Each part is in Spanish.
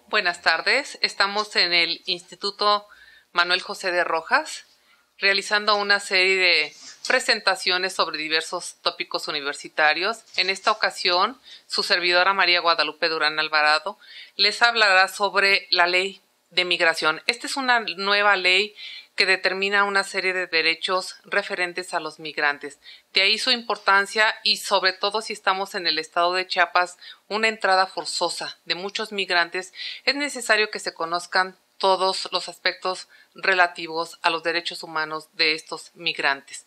Buenas tardes, estamos en el Instituto Manuel José de Rojas realizando una serie de presentaciones sobre diversos tópicos universitarios. En esta ocasión, su servidora María Guadalupe Durán Alvarado les hablará sobre la Ley de Migración. Esta es una nueva ley que determina una serie de derechos referentes a los migrantes. De ahí su importancia y sobre todo si estamos en el estado de Chiapas, una entrada forzosa de muchos migrantes, es necesario que se conozcan todos los aspectos relativos a los derechos humanos de estos migrantes.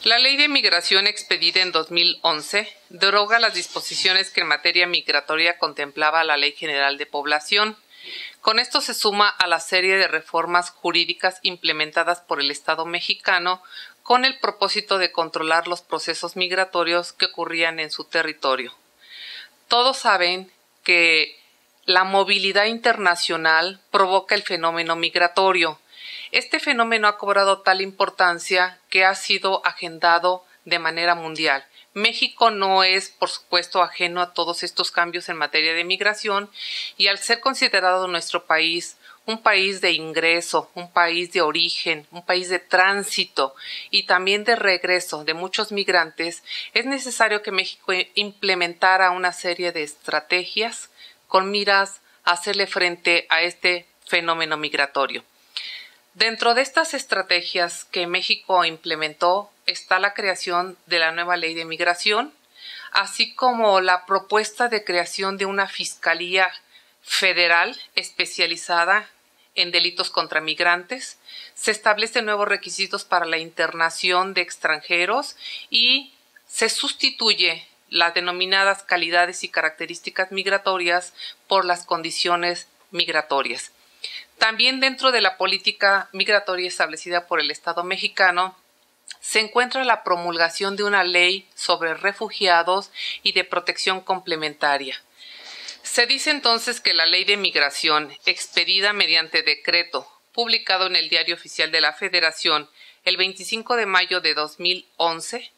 La Ley de Migración expedida en 2011 deroga las disposiciones que en materia migratoria contemplaba la Ley General de Población. Con esto se suma a la serie de reformas jurídicas implementadas por el Estado mexicano con el propósito de controlar los procesos migratorios que ocurrían en su territorio. Todos saben que la movilidad internacional provoca el fenómeno migratorio. Este fenómeno ha cobrado tal importancia que ha sido agendado de manera mundial. México no es, por supuesto, ajeno a todos estos cambios en materia de migración y al ser considerado nuestro país un país de ingreso, un país de origen, un país de tránsito y también de regreso de muchos migrantes, es necesario que México implementara una serie de estrategias con miras a hacerle frente a este fenómeno migratorio. Dentro de estas estrategias que México implementó está la creación de la nueva Ley de Migración, así como la propuesta de creación de una Fiscalía Federal especializada en delitos contra migrantes. Se establecen nuevos requisitos para la internación de extranjeros y se sustituye las denominadas calidades y características migratorias por las condiciones migratorias. También dentro de la política migratoria establecida por el Estado mexicano se encuentra la promulgación de una ley sobre refugiados y de protección complementaria. Se dice entonces que la Ley de Migración, expedida mediante decreto, publicado en el Diario Oficial de la Federación el 25 de mayo de 2011,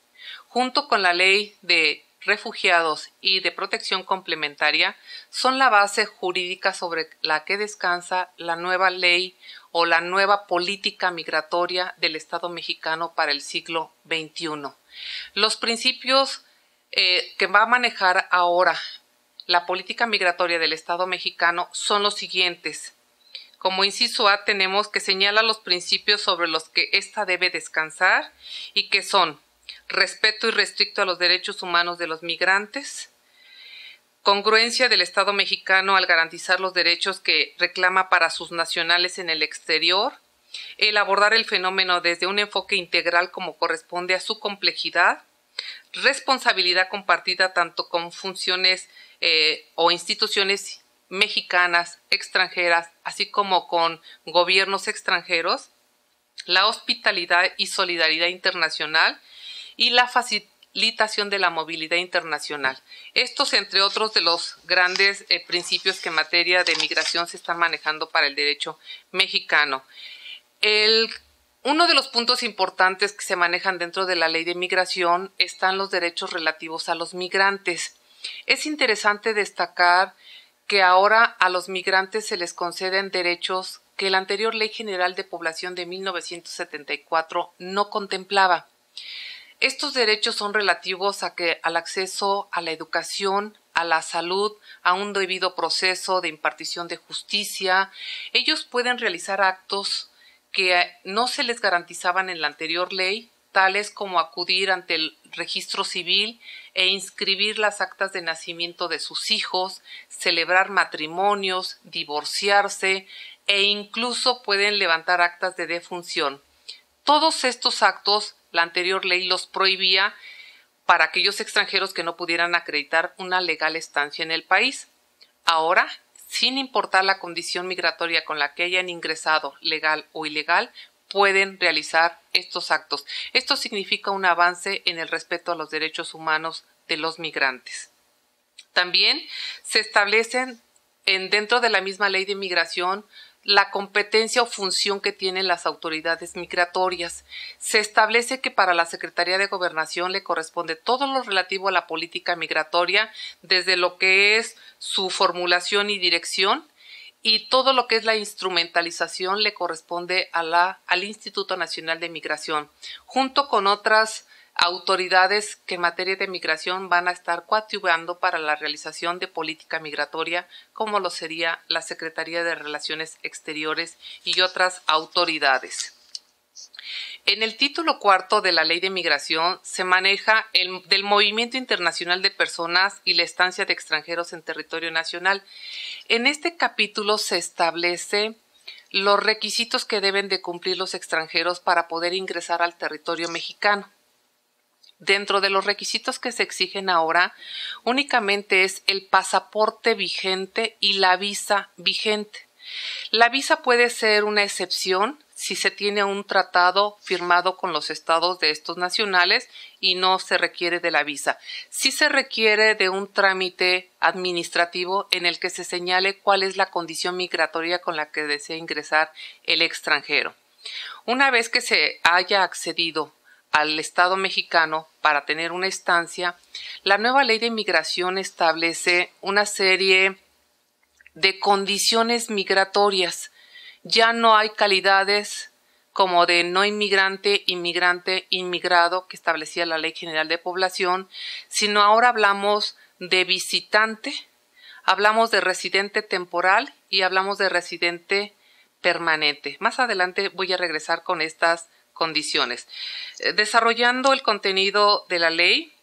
junto con la Ley de Refugiados y de Protección Complementaria, son la base jurídica sobre la que descansa la nueva ley o la nueva política migratoria del Estado mexicano para el siglo XXI. Los principios que va a manejar ahora la política migratoria del Estado mexicano son los siguientes. Como inciso A tenemos que señala los principios sobre los que ésta debe descansar y que son respeto irrestricto a los derechos humanos de los migrantes, congruencia del Estado mexicano al garantizar los derechos que reclama para sus nacionales en el exterior, el abordar el fenómeno desde un enfoque integral como corresponde a su complejidad, responsabilidad compartida tanto con funciones o instituciones mexicanas, extranjeras, así como con gobiernos extranjeros, la hospitalidad y solidaridad internacional y la facilitación de la movilidad internacional. Estos, entre otros, de los grandes principios que en materia de migración se están manejando para el derecho mexicano. Uno de los puntos importantes que se manejan dentro de la Ley de Migración están los derechos relativos a los migrantes. Es interesante destacar que ahora a los migrantes se les conceden derechos que la anterior Ley General de Población de 1974 no contemplaba. Estos derechos son relativos al acceso a la educación, a la salud, a un debido proceso de impartición de justicia. Ellos pueden realizar actos que no se les garantizaban en la anterior ley, tales como acudir ante el registro civil e inscribir las actas de nacimiento de sus hijos, celebrar matrimonios, divorciarse e incluso pueden levantar actas de defunción. Todos estos actos la anterior ley los prohibía para aquellos extranjeros que no pudieran acreditar una legal estancia en el país. Ahora, sin importar la condición migratoria con la que hayan ingresado, legal o ilegal, pueden realizar estos actos. Esto significa un avance en el respeto a los derechos humanos de los migrantes. También se establecen dentro de la misma ley de migración la competencia o función que tienen las autoridades migratorias. Se establece que para la Secretaría de Gobernación le corresponde todo lo relativo a la política migratoria, desde lo que es su formulación y dirección, y todo lo que es la instrumentalización le corresponde al Instituto Nacional de Migración, junto con otras autoridades que en materia de migración van a estar coadyuvando para la realización de política migratoria, como lo sería la Secretaría de Relaciones Exteriores y otras autoridades. En el título cuarto de la Ley de Migración se maneja del movimiento internacional de personas y la estancia de extranjeros en territorio nacional. En este capítulo se establece los requisitos que deben de cumplir los extranjeros para poder ingresar al territorio mexicano. Dentro de los requisitos que se exigen ahora, únicamente es el pasaporte vigente y la visa vigente. La visa puede ser una excepción si se tiene un tratado firmado con los estados de estos nacionales y no se requiere de la visa. Sí se requiere de un trámite administrativo en el que se señale cuál es la condición migratoria con la que desea ingresar el extranjero. Una vez que se haya accedido al Estado mexicano para tener una estancia, la nueva Ley de Migración establece una serie de condiciones migratorias. Ya no hay calidades como de no inmigrante, inmigrante, inmigrado que establecía la Ley General de Población, sino ahora hablamos de visitante, hablamos de residente temporal y hablamos de residente permanente. Más adelante voy a regresar con estas condiciones. Desarrollando el contenido de la ley,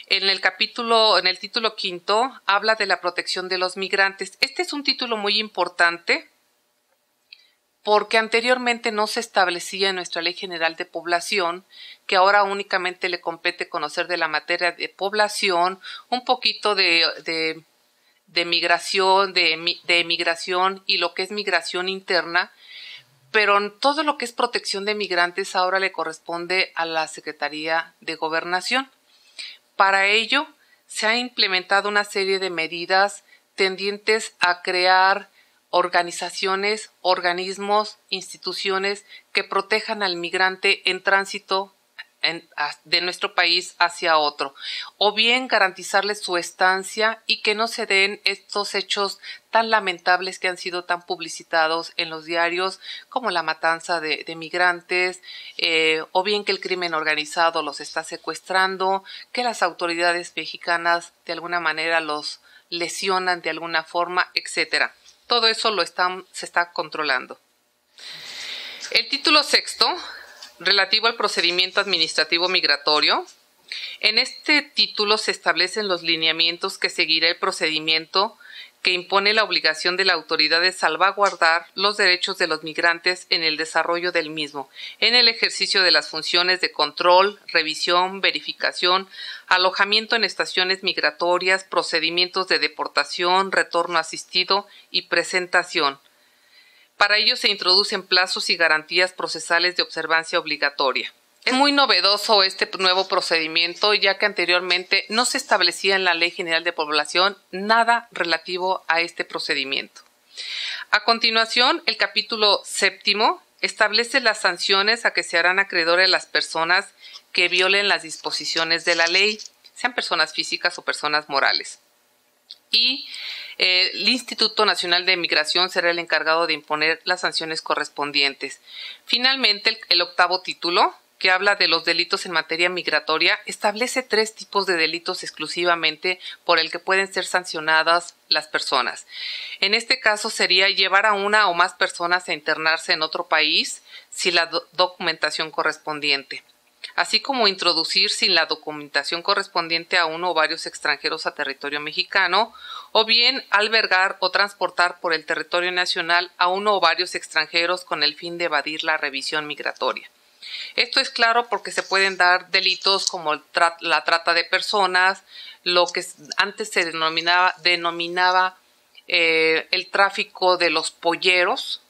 en el título quinto, habla de la protección de los migrantes. Este es un título muy importante porque anteriormente no se establecía en nuestra Ley General de Población, que ahora únicamente le compete conocer de la materia de población, un poquito de migración, de emigración y lo que es migración interna, pero todo lo que es protección de migrantes ahora le corresponde a la Secretaría de Gobernación. Para ello, se ha implementado una serie de medidas tendientes a crear organizaciones, organismos, instituciones que protejan al migrante en tránsito de nuestro país hacia otro, o bien garantizarles su estancia y que no se den estos hechos tan lamentables que han sido tan publicitados en los diarios, como la matanza de migrantes, o bien que el crimen organizado los está secuestrando, que las autoridades mexicanas de alguna manera los lesionan de alguna forma, etcétera. Todo eso se está controlando. El título sexto, relativo al procedimiento administrativo migratorio. En este título se establecen los lineamientos que seguirá el procedimiento que impone la obligación de la autoridad de salvaguardar los derechos de los migrantes en el desarrollo del mismo, en el ejercicio de las funciones de control, revisión, verificación, alojamiento en estaciones migratorias, procedimientos de deportación, retorno asistido y presentación. Para ello se introducen plazos y garantías procesales de observancia obligatoria. Es muy novedoso este nuevo procedimiento, ya que anteriormente no se establecía en la Ley General de Población nada relativo a este procedimiento. A continuación, el capítulo séptimo establece las sanciones a que se harán acreedores las personas que violen las disposiciones de la ley, sean personas físicas o personas morales. Y el Instituto Nacional de Migración será el encargado de imponer las sanciones correspondientes. Finalmente, el octavo título, que habla de los delitos en materia migratoria, establece 3 tipos de delitos exclusivamente por el que pueden ser sancionadas las personas. En este caso sería llevar a una o más personas a internarse en otro país sin la documentación correspondiente, así como introducir sin la documentación correspondiente a uno o varios extranjeros a territorio mexicano, o bien albergar o transportar por el territorio nacional a uno o varios extranjeros con el fin de evadir la revisión migratoria. Esto es claro porque se pueden dar delitos como la trata de personas, lo que antes se denominaba el tráfico de los polleros,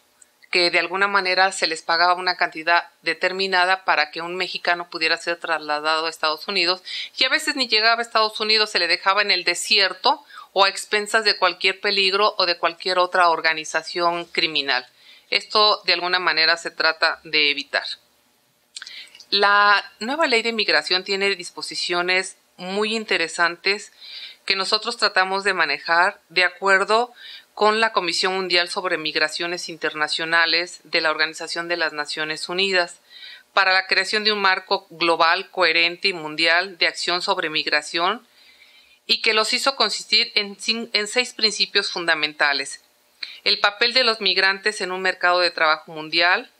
que de alguna manera se les pagaba una cantidad determinada para que un mexicano pudiera ser trasladado a Estados Unidos, y a veces ni llegaba a Estados Unidos, se le dejaba en el desierto o a expensas de cualquier peligro o de cualquier otra organización criminal. Esto de alguna manera se trata de evitar. La nueva Ley de Migración tiene disposiciones muy interesantes que nosotros tratamos de manejar de acuerdo con la Comisión Mundial sobre Migraciones Internacionales de la Organización de las Naciones Unidas, para la creación de un marco global, coherente y mundial de acción sobre migración, y que los hizo consistir en 6 principios fundamentales: el papel de los migrantes en un mercado de trabajo mundial,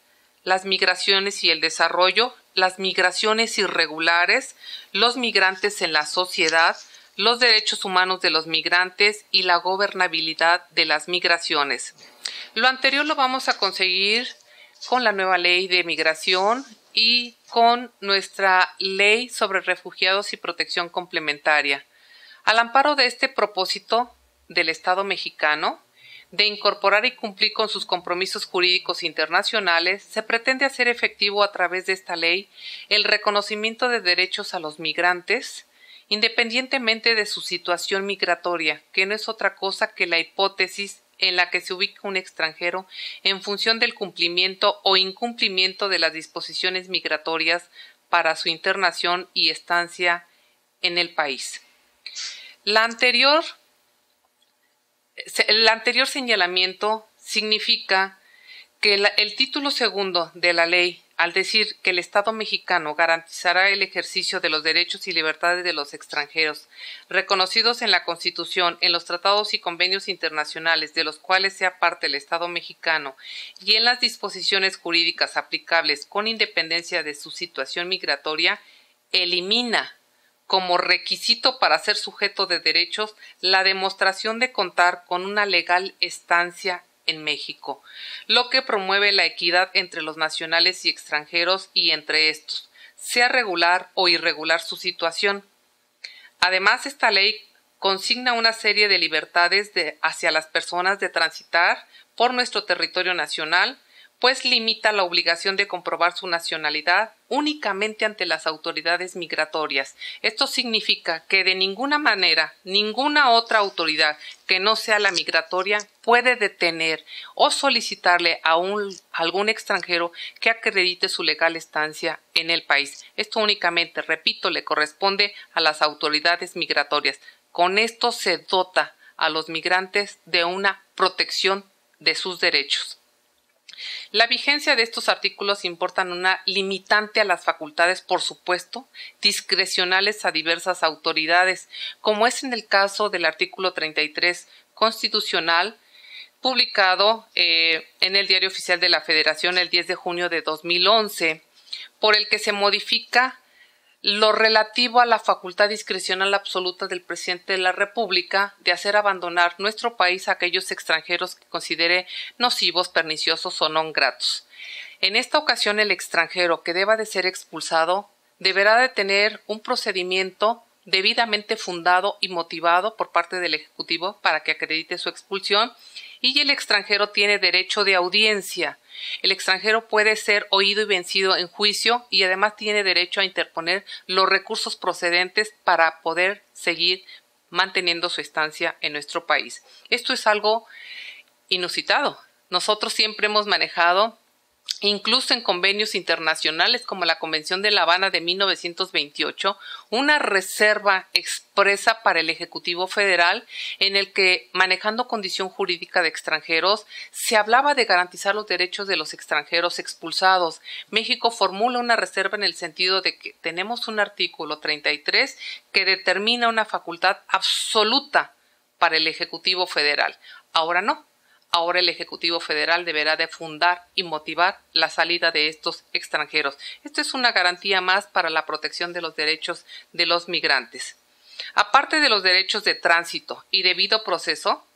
las migraciones y el desarrollo, las migraciones irregulares, los migrantes en la sociedad, los derechos humanos de los migrantes y la gobernabilidad de las migraciones. Lo anterior lo vamos a conseguir con la nueva ley de migración y con nuestra ley sobre refugiados y protección complementaria. Al amparo de este propósito del Estado mexicano, de incorporar y cumplir con sus compromisos jurídicos internacionales, se pretende hacer efectivo a través de esta ley el reconocimiento de derechos a los migrantes, independientemente de su situación migratoria, que no es otra cosa que la hipótesis en la que se ubica un extranjero en función del cumplimiento o incumplimiento de las disposiciones migratorias para su internación y estancia en el país. El anterior señalamiento significa que el título segundo de la ley, al decir que el Estado mexicano garantizará el ejercicio de los derechos y libertades de los extranjeros, reconocidos en la Constitución, en los tratados y convenios internacionales de los cuales sea parte el Estado mexicano y en las disposiciones jurídicas aplicables con independencia de su situación migratoria, elimina como requisito para ser sujeto de derechos la demostración de contar con una legal estancia en México, lo que promueve la equidad entre los nacionales y extranjeros y entre estos, sea regular o irregular su situación. Además, esta ley consigna una serie de libertades hacia las personas de transitar por nuestro territorio nacional, pues limita la obligación de comprobar su nacionalidad únicamente ante las autoridades migratorias. Esto significa que de ninguna manera, ninguna otra autoridad que no sea la migratoria puede detener o solicitarle a algún extranjero que acredite su legal estancia en el país. Esto únicamente, repito, le corresponde a las autoridades migratorias. Con esto se dota a los migrantes de una protección de sus derechos. La vigencia de estos artículos importan una limitante a las facultades, por supuesto, discrecionales a diversas autoridades, como es en el caso del artículo 33 constitucional, publicado en el Diario Oficial de la Federación el 10 de junio de 2011, por el que se modifica lo relativo a la facultad discrecional absoluta del presidente de la República de hacer abandonar nuestro país a aquellos extranjeros que considere nocivos, perniciosos o non gratos. En esta ocasión, el extranjero que deba de ser expulsado deberá de tener un procedimiento debidamente fundado y motivado por parte del Ejecutivo para que acredite su expulsión, y el extranjero tiene derecho de audiencia. El extranjero puede ser oído y vencido en juicio y además tiene derecho a interponer los recursos procedentes para poder seguir manteniendo su estancia en nuestro país. Esto es algo inusitado. Nosotros siempre hemos manejado, incluso en convenios internacionales como la Convención de La Habana de 1928, una reserva expresa para el Ejecutivo Federal en el que, manejando condición jurídica de extranjeros, se hablaba de garantizar los derechos de los extranjeros expulsados. México formula una reserva en el sentido de que tenemos un artículo 33 que determina una facultad absoluta para el Ejecutivo Federal. Ahora no. Ahora el Ejecutivo Federal deberá de fundar y motivar la salida de estos extranjeros. Esto es una garantía más para la protección de los derechos de los migrantes. Aparte de los derechos de tránsito y debido proceso,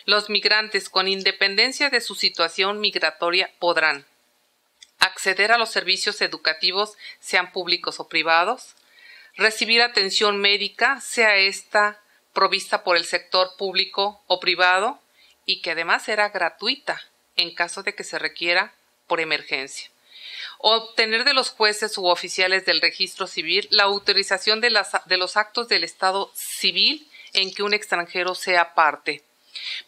los migrantes, con independencia de su situación migratoria, podrán acceder a los servicios educativos, sean públicos o privados, recibir atención médica, sea esta provista por el sector público o privado, y que además será gratuita en caso de que se requiera por emergencia. Obtener de los jueces u oficiales del registro civil la autorización de los actos del Estado civil en que un extranjero sea parte.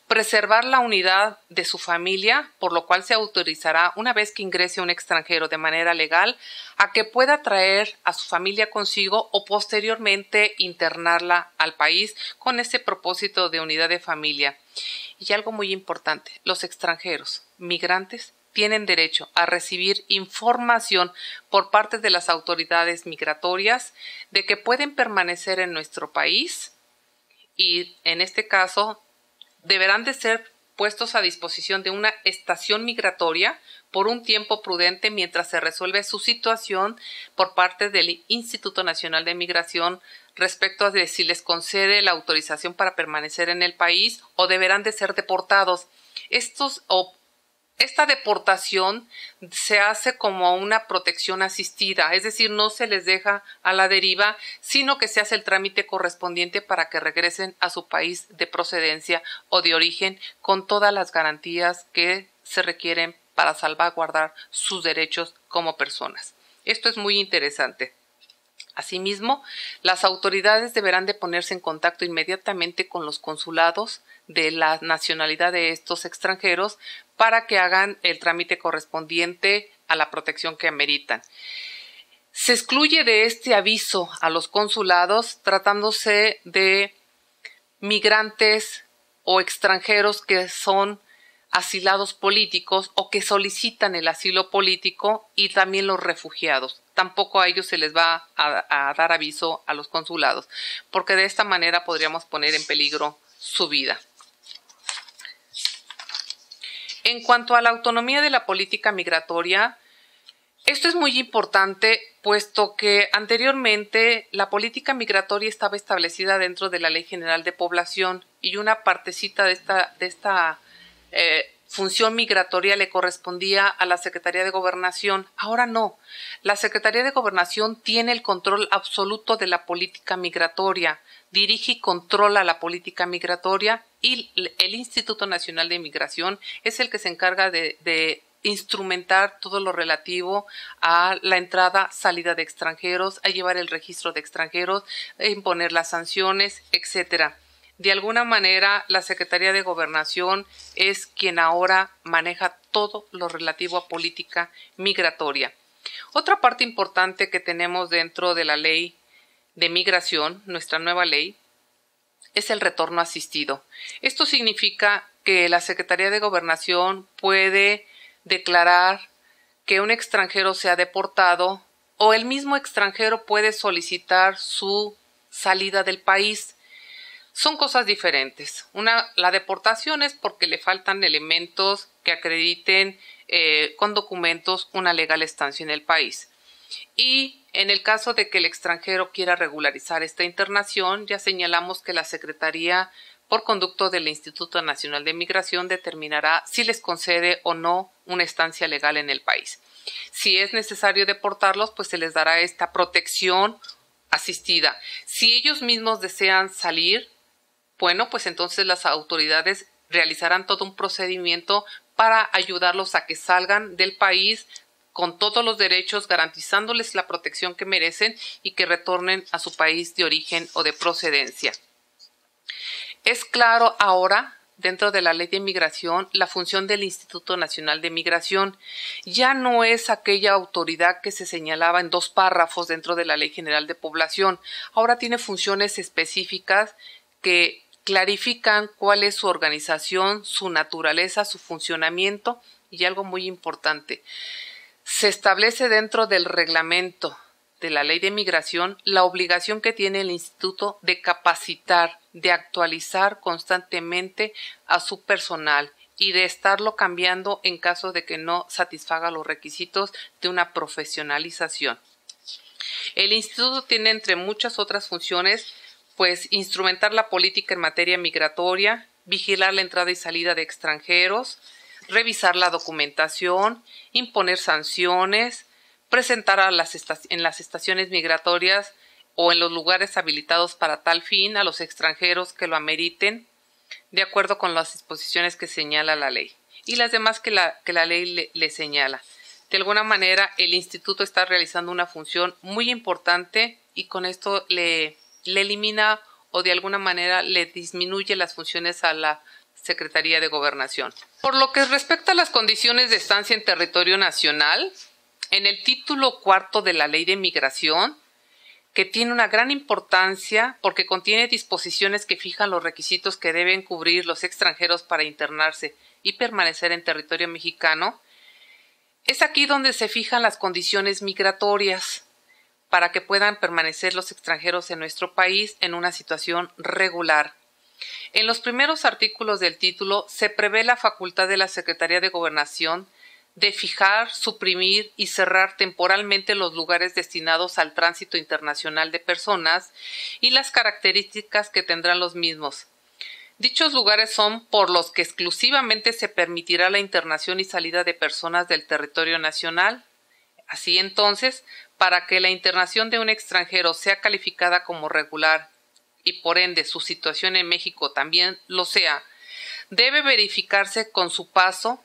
preservar la unidad de su familia, por lo cual se autorizará, una vez que ingrese un extranjero de manera legal, a que pueda traer a su familia consigo o posteriormente internarla al país con ese propósito de unidad de familia. Y algo muy importante, los extranjeros, migrantes, tienen derecho a recibir información por parte de las autoridades migratorias de que pueden permanecer en nuestro país y, en este caso, deberán de ser puestos a disposición de una estación migratoria por un tiempo prudente mientras se resuelve su situación por parte del Instituto Nacional de Migración respecto a de si les concede la autorización para permanecer en el país o deberán de ser deportados. Esta deportación se hace como una protección asistida, es decir, no se les deja a la deriva, sino que se hace el trámite correspondiente para que regresen a su país de procedencia o de origen con todas las garantías que se requieren para salvaguardar sus derechos como personas. Esto es muy interesante. Asimismo, las autoridades deberán de ponerse en contacto inmediatamente con los consulados de la nacionalidad de estos extranjeros para que hagan el trámite correspondiente a la protección que ameritan. Se excluye de este aviso a los consulados tratándose de migrantes o extranjeros que son asilados políticos o que solicitan el asilo político y también los refugiados. Tampoco a ellos se les va a dar aviso a los consulados, porque de esta manera podríamos poner en peligro su vida. En cuanto a la autonomía de la política migratoria, esto es muy importante, puesto que anteriormente la política migratoria estaba establecida dentro de la Ley General de Población y una partecita de esta función migratoria le correspondía a la Secretaría de Gobernación. Ahora no. La Secretaría de Gobernación tiene el control absoluto de la política migratoria, dirige y controla la política migratoria y el Instituto Nacional de Migración es el que se encarga de instrumentar todo lo relativo a la entrada, salida de extranjeros, a llevar el registro de extranjeros, a imponer las sanciones, etcétera. De alguna manera, la Secretaría de Gobernación es quien ahora maneja todo lo relativo a política migratoria. Otra parte importante que tenemos dentro de la ley de migración, nuestra nueva ley, es el retorno asistido. Esto significa que la Secretaría de Gobernación puede declarar que un extranjero sea deportado o el mismo extranjero puede solicitar su salida del país. Son cosas diferentes. La deportación es porque le faltan elementos que acrediten con documentos una legal estancia en el país. Y en el caso de que el extranjero quiera regularizar esta internación, ya señalamos que la Secretaría, por conducto del Instituto Nacional de Migración, determinará si les concede o no una estancia legal en el país. Si es necesario deportarlos, pues se les dará esta protección asistida. Si ellos mismos desean salir, bueno, pues entonces las autoridades realizarán todo un procedimiento para ayudarlos a que salgan del país con todos los derechos, garantizándoles la protección que merecen y que retornen a su país de origen o de procedencia. Es claro ahora, dentro de la Ley de Migración, la función del Instituto Nacional de Migración. Ya no es aquella autoridad que se señalaba en 2 párrafos dentro de la Ley General de Población. Ahora tiene funciones específicas que clarifican cuál es su organización, su naturaleza, su funcionamiento y algo muy importante. Se establece dentro del reglamento de la Ley de Migración la obligación que tiene el Instituto de capacitar, de actualizar constantemente a su personal y de estarlo cambiando en caso de que no satisfaga los requisitos de una profesionalización. El Instituto tiene, entre muchas otras funciones, pues instrumentar la política en materia migratoria, vigilar la entrada y salida de extranjeros, revisar la documentación, imponer sanciones, presentar en las estaciones migratorias o en los lugares habilitados para tal fin a los extranjeros que lo ameriten, de acuerdo con las disposiciones que señala la ley y las demás que la ley le señala. De alguna manera, el instituto está realizando una función muy importante y con esto le elimina o de alguna manera le disminuye las funciones a la Secretaría de Gobernación. Por lo que respecta a las condiciones de estancia en territorio nacional, en el título cuarto de la Ley de Migración, que tiene una gran importancia porque contiene disposiciones que fijan los requisitos que deben cubrir los extranjeros para internarse y permanecer en territorio mexicano, es aquí donde se fijan las condiciones migratorias para que puedan permanecer los extranjeros en nuestro país en una situación regular. En los primeros artículos del título se prevé la facultad de la Secretaría de Gobernación de fijar, suprimir y cerrar temporalmente los lugares destinados al tránsito internacional de personas y las características que tendrán los mismos. Dichos lugares son por los que exclusivamente se permitirá la internación y salida de personas del territorio nacional. Así entonces, para que la internación de un extranjero sea calificada como regular y por ende su situación en México también lo sea, debe verificarse con su paso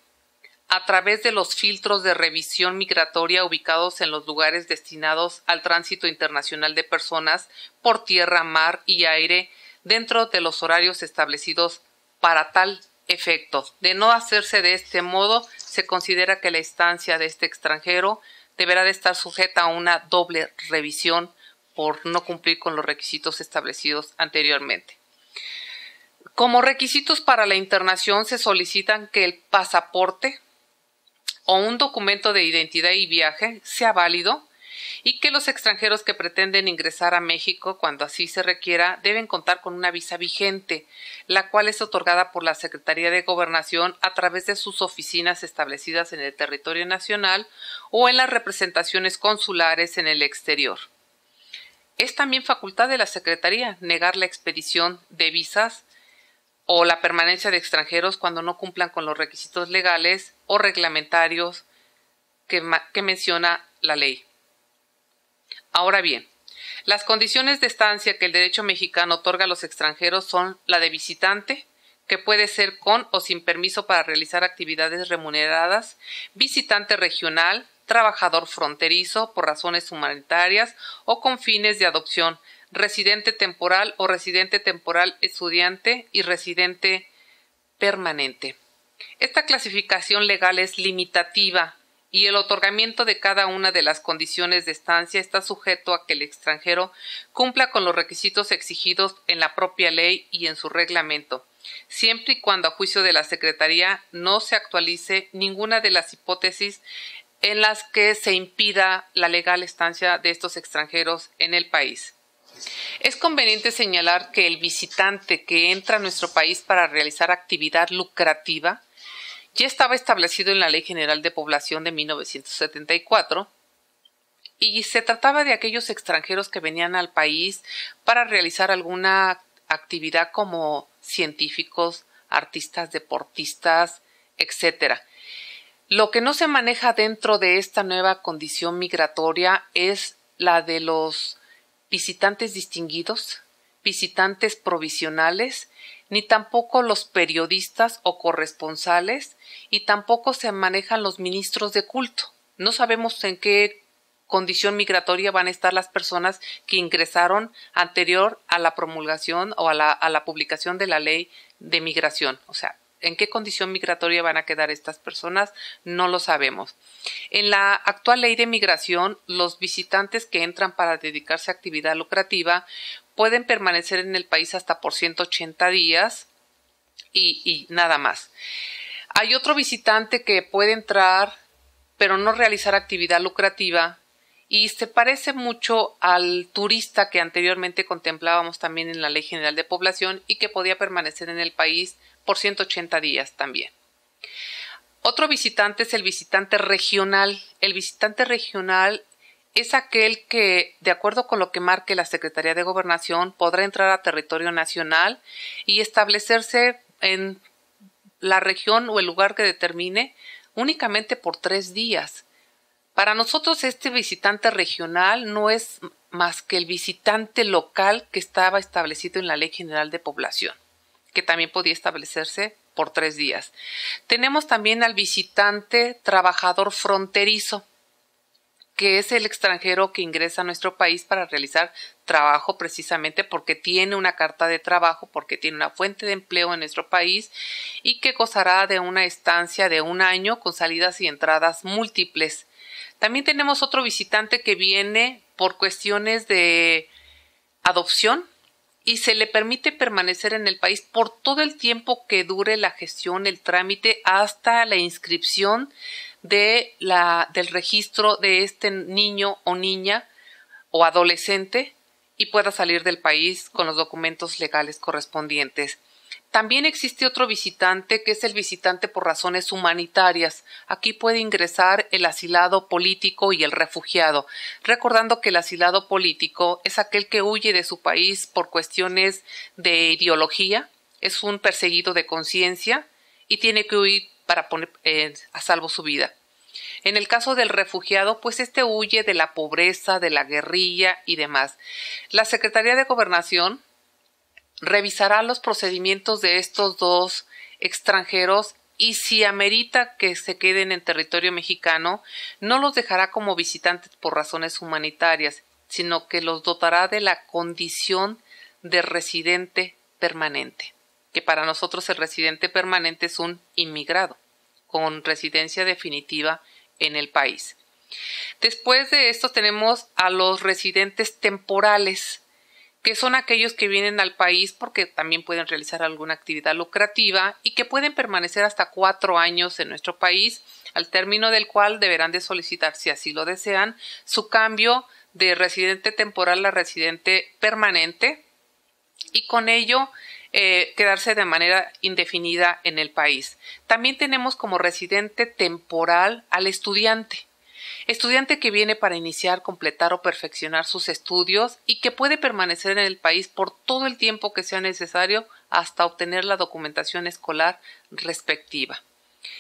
a través de los filtros de revisión migratoria ubicados en los lugares destinados al tránsito internacional de personas por tierra, mar y aire dentro de los horarios establecidos para tal efecto. De no hacerse de este modo, se considera que la estancia de este extranjero deberá de estar sujeta a una doble revisión por no cumplir con los requisitos establecidos anteriormente. Como requisitos para la internación se solicitan que el pasaporte o un documento de identidad y viaje sea válido y que los extranjeros que pretenden ingresar a México, cuando así se requiera, deben contar con una visa vigente, la cual es otorgada por la Secretaría de Gobernación a través de sus oficinas establecidas en el territorio nacional o en las representaciones consulares en el exterior. Es también facultad de la Secretaría negar la expedición de visas o la permanencia de extranjeros cuando no cumplan con los requisitos legales o reglamentarios que menciona la ley. Ahora bien, las condiciones de estancia que el derecho mexicano otorga a los extranjeros son la de visitante, que puede ser con o sin permiso para realizar actividades remuneradas, visitante regional, trabajador fronterizo por razones humanitarias o con fines de adopción, residente temporal o residente temporal estudiante y residente permanente. Esta clasificación legal es limitativa y el otorgamiento de cada una de las condiciones de estancia está sujeto a que el extranjero cumpla con los requisitos exigidos en la propia ley y en su reglamento, siempre y cuando a juicio de la Secretaría no se actualice ninguna de las hipótesis en las que se impida la legal estancia de estos extranjeros en el país. Es conveniente señalar que el visitante que entra a nuestro país para realizar actividad lucrativa ya estaba establecido en la Ley General de Población de 1974 y se trataba de aquellos extranjeros que venían al país para realizar alguna actividad como científicos, artistas, deportistas, etc. Lo que no se maneja dentro de esta nueva condición migratoria es la de los visitantes distinguidos, visitantes provisionales, ni tampoco los periodistas o corresponsales, y tampoco se manejan los ministros de culto. No sabemos en qué condición migratoria van a estar las personas que ingresaron anterior a la promulgación o a la publicación de la ley de migración. O sea, en qué condición migratoria van a quedar estas personas, no lo sabemos. En la actual ley de migración, los visitantes que entran para dedicarse a actividad lucrativa pueden permanecer en el país hasta por 180 días y nada más. Hay otro visitante que puede entrar, pero no realizar actividad lucrativa, y se parece mucho al turista que anteriormente contemplábamos también en la Ley General de Población y que podía permanecer en el país por 180 días también. Otro visitante es el visitante regional. El visitante regional es aquel que, de acuerdo con lo que marque la Secretaría de Gobernación, podrá entrar a territorio nacional y establecerse en la región o el lugar que determine únicamente por 3 días. Para nosotros este visitante regional no es más que el visitante local que estaba establecido en la Ley General de Población, que también podía establecerse por 3 días. Tenemos también al visitante trabajador fronterizo, que es el extranjero que ingresa a nuestro país para realizar trabajo precisamente porque tiene una carta de trabajo, porque tiene una fuente de empleo en nuestro país y que gozará de una estancia de 1 año con salidas y entradas múltiples. También tenemos otro visitante que viene por cuestiones de adopción y se le permite permanecer en el país por todo el tiempo que dure la gestión, el trámite, hasta la inscripción del registro de este niño o niña o adolescente y pueda salir del país con los documentos legales correspondientes. También existe otro visitante que es el visitante por razones humanitarias. Aquí puede ingresar el asilado político y el refugiado, recordando que el asilado político es aquel que huye de su país por cuestiones de ideología, es un perseguido de conciencia y tiene que huir para poner a salvo su vida. En el caso del refugiado, pues este huye de la pobreza, de la guerrilla y demás. La Secretaría de Gobernación revisará los procedimientos de estos dos extranjeros y si amerita que se queden en territorio mexicano, no los dejará como visitantes por razones humanitarias, sino que los dotará de la condición de residente permanente, que para nosotros el residente permanente es un inmigrado con residencia definitiva en el país. Después de esto tenemos a los residentes temporales, que son aquellos que vienen al país porque también pueden realizar alguna actividad lucrativa y que pueden permanecer hasta 4 años en nuestro país, al término del cual deberán de solicitar, si así lo desean, su cambio de residente temporal a residente permanente y con ello quedarse de manera indefinida en el país. También tenemos como residente temporal al estudiante que viene para iniciar, completar o perfeccionar sus estudios y que puede permanecer en el país por todo el tiempo que sea necesario hasta obtener la documentación escolar respectiva.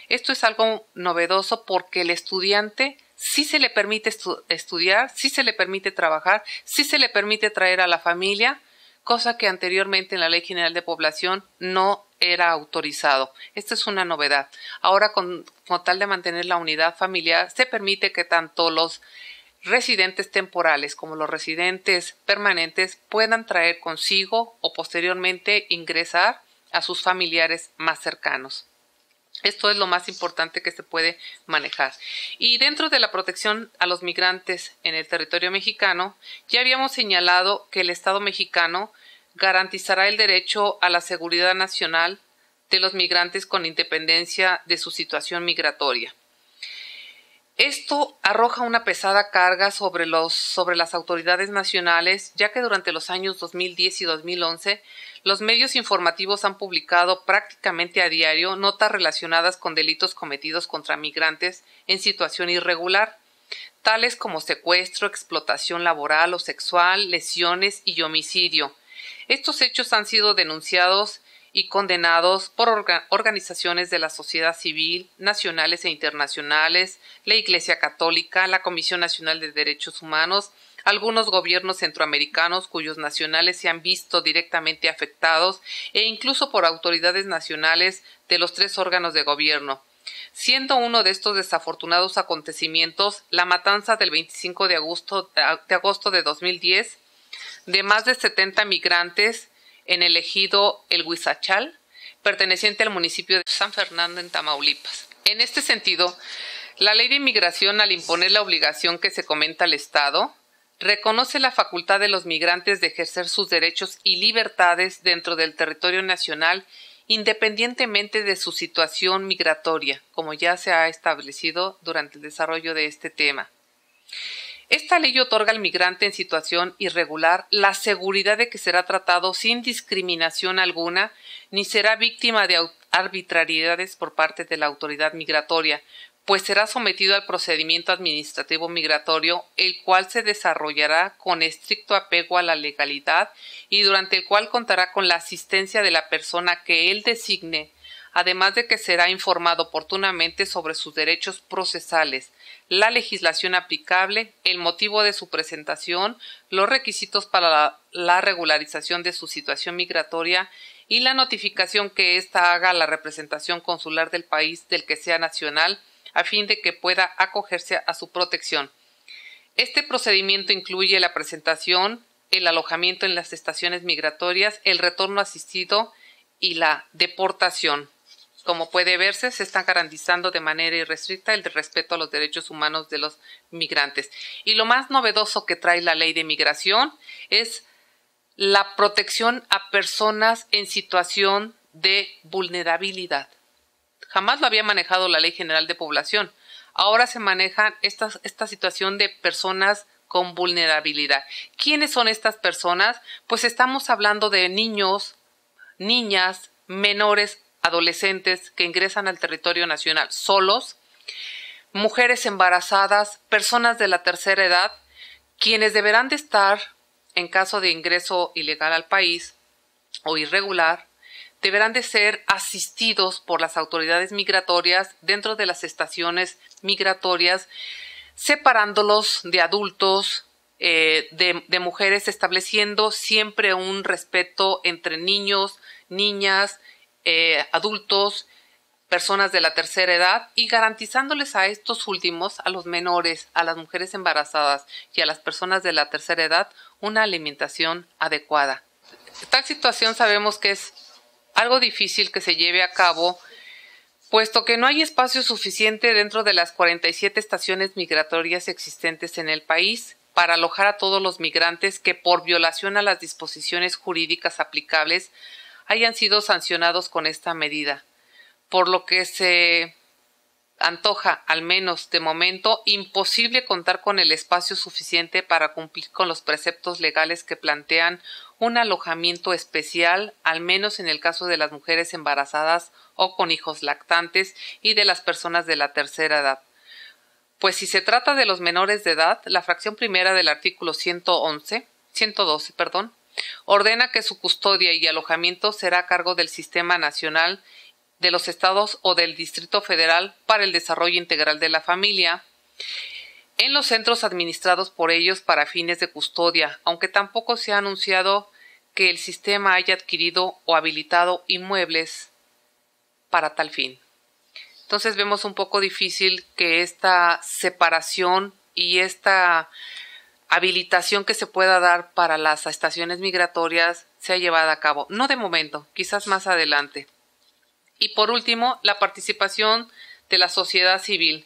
Esto es algo novedoso porque el estudiante sí se le permite estudiar, sí se le permite trabajar, sí se le permite traer a la familia, cosa que anteriormente en la Ley General de Población no era autorizado. Esta es una novedad. Ahora, con tal de mantener la unidad familiar, se permite que tanto los residentes temporales como los residentes permanentes puedan traer consigo o posteriormente ingresar a sus familiares más cercanos. Esto es lo más importante que se puede manejar. Y dentro de la protección a los migrantes en el territorio mexicano, ya habíamos señalado que el Estado mexicano garantizará el derecho a la seguridad nacional de los migrantes con independencia de su situación migratoria. Esto arroja una pesada carga sobre las autoridades nacionales, ya que durante los años 2010 y 2011 los medios informativos han publicado prácticamente a diario notas relacionadas con delitos cometidos contra migrantes en situación irregular, tales como secuestro, explotación laboral o sexual, lesiones y homicidio. Estos hechos han sido denunciados y condenados por organizaciones de la sociedad civil, nacionales e internacionales, la Iglesia Católica, la Comisión Nacional de Derechos Humanos, algunos gobiernos centroamericanos cuyos nacionales se han visto directamente afectados e incluso por autoridades nacionales de los 3 órganos de gobierno. Siendo uno de estos desafortunados acontecimientos la matanza del 25 de agosto de 2010 de más de 70 migrantes en el ejido El Huizachal, perteneciente al municipio de San Fernando en Tamaulipas. En este sentido, la Ley de Inmigración, al imponer la obligación que se comenta al Estado, reconoce la facultad de los migrantes de ejercer sus derechos y libertades dentro del territorio nacional independientemente de su situación migratoria, como ya se ha establecido durante el desarrollo de este tema. Esta ley otorga al migrante en situación irregular la seguridad de que será tratado sin discriminación alguna, ni será víctima de arbitrariedades por parte de la autoridad migratoria, pues será sometido al procedimiento administrativo migratorio, el cual se desarrollará con estricto apego a la legalidad y durante el cual contará con la asistencia de la persona que él designe, además de que será informado oportunamente sobre sus derechos procesales, la legislación aplicable, el motivo de su presentación, los requisitos para la regularización de su situación migratoria y la notificación que ésta haga a la representación consular del país del que sea nacional, a fin de que pueda acogerse a su protección. Este procedimiento incluye la presentación, el alojamiento en las estaciones migratorias, el retorno asistido y la deportación. Como puede verse, se está garantizando de manera irrestricta el respeto a los derechos humanos de los migrantes. Y lo más novedoso que trae la ley de migración es la protección a personas en situación de vulnerabilidad. Jamás lo había manejado la Ley General de Población. Ahora se maneja esta situación de personas con vulnerabilidad. ¿Quiénes son estas personas? Pues estamos hablando de niños, niñas, menores, adolescentes que ingresan al territorio nacional solos, mujeres embarazadas, personas de la tercera edad, quienes deberán de estar, en caso de ingreso ilegal al país o irregular, deberán de ser asistidos por las autoridades migratorias dentro de las estaciones migratorias, separándolos de adultos, de mujeres, estableciendo siempre un respeto entre niños, niñas, adultos, personas de la tercera edad y garantizándoles a estos últimos, a los menores, a las mujeres embarazadas y a las personas de la tercera edad, una alimentación adecuada. Tal situación sabemos que es algo difícil que se lleve a cabo, puesto que no hay espacio suficiente dentro de las 47 estaciones migratorias existentes en el país para alojar a todos los migrantes que por violación a las disposiciones jurídicas aplicables hayan sido sancionados con esta medida, por lo que se antoja, al menos de momento, imposible contar con el espacio suficiente para cumplir con los preceptos legales que plantean un alojamiento especial, al menos en el caso de las mujeres embarazadas o con hijos lactantes y de las personas de la tercera edad. Pues si se trata de los menores de edad, la fracción primera del artículo 112, ordena que su custodia y alojamiento será a cargo del Sistema Nacional de los Estados o del Distrito Federal para el Desarrollo Integral de la Familia, en los centros administrados por ellos para fines de custodia, aunque tampoco se ha anunciado que el sistema haya adquirido o habilitado inmuebles para tal fin. Entonces vemos un poco difícil que esta separación y esta habilitación que se pueda dar para las estaciones migratorias sea llevada a cabo. No de momento, quizás más adelante. Y por último, la participación de la sociedad civil.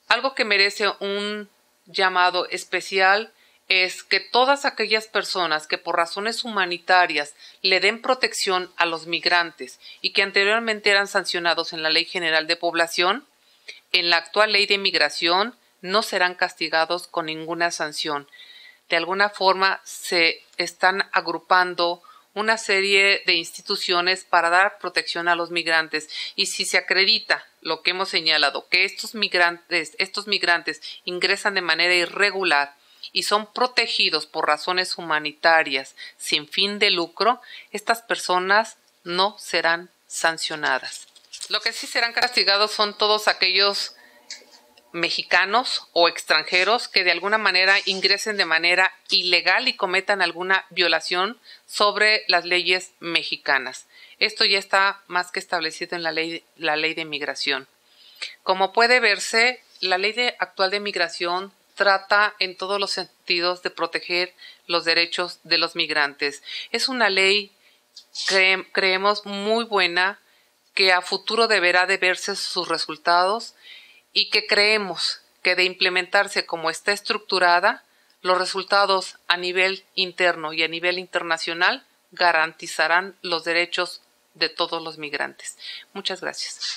Algo que merece un llamado especial es que todas aquellas personas que por razones humanitarias le den protección a los migrantes y que anteriormente eran sancionados en la Ley General de Población, en la actual Ley de Migración no serán castigados con ninguna sanción. De alguna forma se están agrupando una serie de instituciones para dar protección a los migrantes, y si se acredita lo que hemos señalado, que estos migrantes ingresan de manera irregular y son protegidos por razones humanitarias sin fin de lucro, estas personas no serán sancionadas. Lo que sí serán castigados son todos aquellos mexicanos o extranjeros que de alguna manera ingresen de manera ilegal y cometan alguna violación sobre las leyes mexicanas. Esto ya está más que establecido en la ley de migración. Como puede verse, la ley actual de migración trata en todos los sentidos de proteger los derechos de los migrantes. Es una ley, creemos, muy buena, que a futuro deberá de verse sus resultados y que creemos que de implementarse como está estructurada, los resultados a nivel interno y a nivel internacional garantizarán los derechos de todos los migrantes. Muchas gracias.